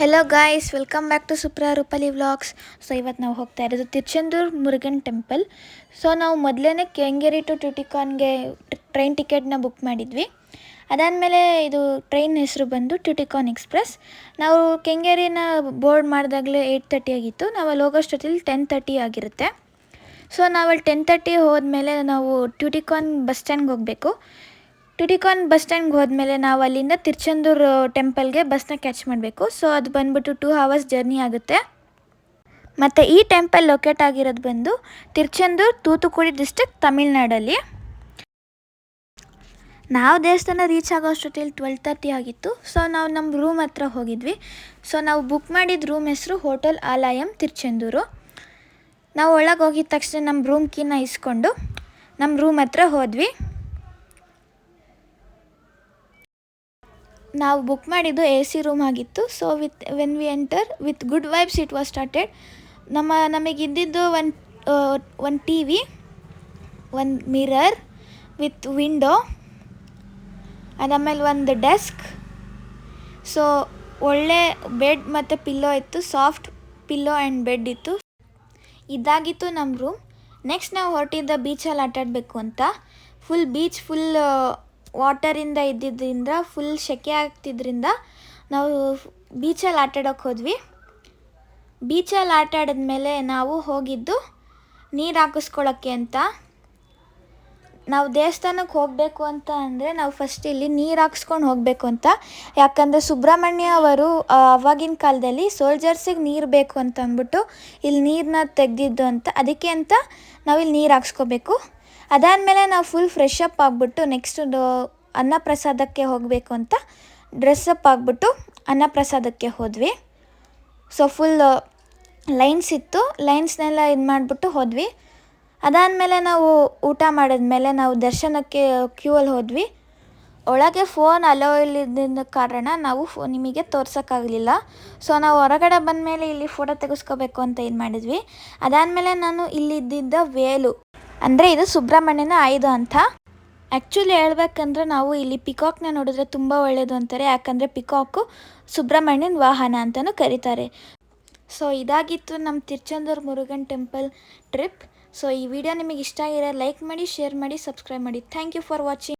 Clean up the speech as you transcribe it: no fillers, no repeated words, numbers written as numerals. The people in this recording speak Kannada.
Hello guys, welcome back to Supra Rupali vlogs. So ಇವತ್ತು ನಾವು ಹೋಗ್ತಾ ಇರೋದು ತಿರುಚೆಂದೂರು ಮುರುಗನ್ ಟೆಂಪಲ್. ಸೊ ನಾವು ಮೊದಲೇ ಕೆಂಗೇರಿ ಟು ಟ್ಯುಟಿಕಾನ್ಗೆ ಟ್ರೈನ್ ಟಿಕೆಟ್ನ ಬುಕ್ ಮಾಡಿದ್ವಿ. ಅದಾದಮೇಲೆ ಇದು ಟ್ರೈನ್ ಹೆಸರು ಬಂದು ಟ್ಯುಟಿಕಾನ್ ಎಕ್ಸ್ಪ್ರೆಸ್. ನಾವು ಕೆಂಗೇರಿನ ಬೋರ್ಡ್ ಮಾಡಿದಾಗಲೇ 8:30 ಆಗಿತ್ತು. ನಾವು ಅಲ್ಲಿ ಹೋಗೋಷ್ಟೊತ್ತಿಗೆ 10:30 ಆಗಿರುತ್ತೆ. ಸೊ ನಾವಲ್ಲಿ 10:30 ಹೋದ್ಮೇಲೆ ನಾವು ಟ್ಯುಟಿಕಾನ್ ಬಸ್ ಸ್ಟ್ಯಾಂಡ್ಗೆ ಹೋಗಬೇಕು. ಟ್ಯುಟಿಕಾನ್ ಬಸ್ ಸ್ಟ್ಯಾಂಡ್ಗೆ ಹೋದ್ಮೇಲೆ ನಾವು ಅಲ್ಲಿಂದ ತಿರುಚೆಂದೂರು ಟೆಂಪಲ್ಗೆ ಬಸ್ನ ಕ್ಯಾಚ್ ಮಾಡಬೇಕು. ಸೊ ಅದು ಬಂದ್ಬಿಟ್ಟು 2 hours ಜರ್ನಿ ಆಗುತ್ತೆ. ಮತ್ತು ಈ ಟೆಂಪಲ್ ಲೊಕೇಟ್ ಆಗಿರೋದು ಬಂದು ತಿರುಚೆಂದೂರು, ತೂತುಕುಡಿ ಡಿಸ್ಟ್ರಿಕ್ಟ್, ತಮಿಳ್ನಾಡಲ್ಲಿ. ನಾವು ದೇವಸ್ಥಾನ ರೀಚ್ ಆಗೋಷ್ಟೊತ್ತಿಗೆ 12:30 ಆಗಿತ್ತು. ಸೊ ನಾವು ನಮ್ಮ ರೂಮ್ ಹತ್ರ ಹೋಗಿದ್ವಿ. ಸೊ ನಾವು ಬುಕ್ ಮಾಡಿದ ರೂಮ್ ಹೆಸರು ಹೋಟೆಲ್ ಆಲಯಂ ತಿರುಚೆಂದೂರು. ನಾವು ಒಳಗೆ ಹೋಗಿದ ತಕ್ಷಣ ನಮ್ಮ ರೂಮ್ ಕೀನ ಇಸ್ಕೊಂಡು ನಮ್ಮ ರೂಮ್ ಹತ್ರ ಹೋದ್ವಿ. ನಾವು ಬುಕ್ ಮಾಡಿದ್ದು AC ರೂಮ್ ಆಗಿತ್ತು. So when we enter with good vibes it was started. ನಮಗಿದ್ದಿದ್ದು ಒಂದು TV, ಒಂದು ಮಿರರ್ ವಿತ್ ವಿಂಡೋ, ಅದಾದಮೇಲೆ ಒಂದು ಡೆಸ್ಕ್. ಸೊ ಒಳ್ಳೆ ಬೆಡ್ ಮತ್ತು ಪಿಲ್ಲೋ ಇತ್ತು, ಸಾಫ್ಟ್ ಪಿಲ್ಲೋ ಆ್ಯಂಡ್ ಬೆಡ್ ಇತ್ತು. ಇದಾಗಿತ್ತು ನಮ್ಮ ರೂಮ್. ನೆಕ್ಸ್ಟ್ ನಾವು ಹೊರಟಿದ್ದ ಬೀಚಲ್ಲಿ ಆಟಾಡಬೇಕು ಅಂತ. ಬೀಚ್ ಫುಲ್ ವಾಟರಿಂದ ಇದ್ದಿದ್ದರಿಂದ ಫುಲ್ ಸೆಕೆ ಆಗ್ತಿದ್ದರಿಂದ ನಾವು ಬೀಚಲ್ಲಿ ಆಟಾಡೋಕ್ಕೆ ಹೋದ್ವಿ. ಬೀಚಲ್ಲಿ ಆಟಾಡಿದ್ಮೇಲೆ ನಾವು ಹೋಗಿದ್ದು ನೀರು ಹಾಕಿಸ್ಕೊಳ್ಳೋಕ್ಕೆ ಅಂತ. ನಾವು ದೇವಸ್ಥಾನಕ್ಕೆ ಹೋಗಬೇಕು ಅಂತ ಅಂದರೆ ನಾವು ಫಸ್ಟ್ ಇಲ್ಲಿ ನೀರು ಹಾಕ್ಸ್ಕೊಂಡು ಹೋಗಬೇಕು ಅಂತ. ಯಾಕಂದರೆ ಸುಬ್ರಹ್ಮಣ್ಯ ಅವರು ಆವಾಗಿನ ಕಾಲದಲ್ಲಿ ಸೋಲ್ಜರ್ಸಿಗೆ ನೀರು ಬೇಕು ಅಂತ ಅಂದ್ಬಿಟ್ಟು ಇಲ್ಲಿ ನೀರನ್ನ ತೆಗೆದಿದ್ದು ಅಂತ. ಅದಕ್ಕೆ ಅಂತ ನಾವಿಲ್ಲಿ ನೀರು ಹಾಕ್ಸ್ಕೋಬೇಕು. ಅದಾದಮೇಲೆ ನಾವು ಫುಲ್ ಫ್ರೆಶ್ ಅಪ್ ಆಗಿಬಿಟ್ಟು ನೆಕ್ಸ್ಟ್ ಅನ್ನಪ್ರಸಾದಕ್ಕೆ ಹೋಗಬೇಕು ಅಂತ ಡ್ರೆಸ್ಸಪ್ ಆಗಿಬಿಟ್ಟು ಅನ್ನಪ್ರಸಾದಕ್ಕೆ ಹೋದ್ವಿ. ಸೊ ಫುಲ್ ಲೈನ್ಸ್ ಇತ್ತು, ಲೈನ್ಸ್ನೆಲ್ಲ ಇದು ಮಾಡಿಬಿಟ್ಟು ಹೋದ್ವಿ. ಅದಾದಮೇಲೆ ನಾವು ಊಟ ಮಾಡಿದ್ಮೇಲೆ ನಾವು ದರ್ಶನಕ್ಕೆ ಕ್ಯೂವಲ್ಲಿ ಹೋದ್ವಿ. ಒಳಗೆ ಫೋನ್ ಅಲೋ ಇಲ್ಲದ ಕಾರಣ ನಾವು ನಿಮಗೆ ತೋರ್ಸೋಕ್ಕಾಗಲಿಲ್ಲ. ಸೊ ನಾವು ಹೊರಗಡೆ ಬಂದಮೇಲೆ ಇಲ್ಲಿ ಫೋಟೋ ತೆಗೆಸ್ಕೋಬೇಕು ಅಂತ ಇದು ಮಾಡಿದ್ವಿ. ಅದಾದಮೇಲೆ ನಾನು ಇಲ್ಲಿದ್ದಿದ್ದ ವೇಲು ಅಂದರೆ ಇದು ಸುಬ್ರಹ್ಮಣ್ಯನ ಆಯುಧ ಅಂತ. ಆ್ಯಕ್ಚುಲಿ ಹೇಳ್ಬೇಕಂದ್ರೆ ನಾವು ಇಲ್ಲಿ ಪಿಕಾಕ್ನ ನೋಡಿದ್ರೆ ತುಂಬ ಒಳ್ಳೆಯದು ಅಂತಾರೆ. ಯಾಕಂದರೆ ಪಿಕಾಕು ಸುಬ್ರಹ್ಮಣ್ಯನ ವಾಹನ ಅಂತಲೂ ಕರೀತಾರೆ. ಸೊ ಇದಾಗಿತ್ತು ನಮ್ಮ Tiruchendur Murugan temple trip. So ಈ ವಿಡಿಯೋ ನಿಮಗೆ ಇಷ್ಟ ಆಗಿರೋ ಲೈಕ್ ಮಾಡಿ, ಶೇರ್ ಮಾಡಿ, ಸಬ್ಸ್ಕ್ರೈಬ್ ಮಾಡಿ. Thank you for watching.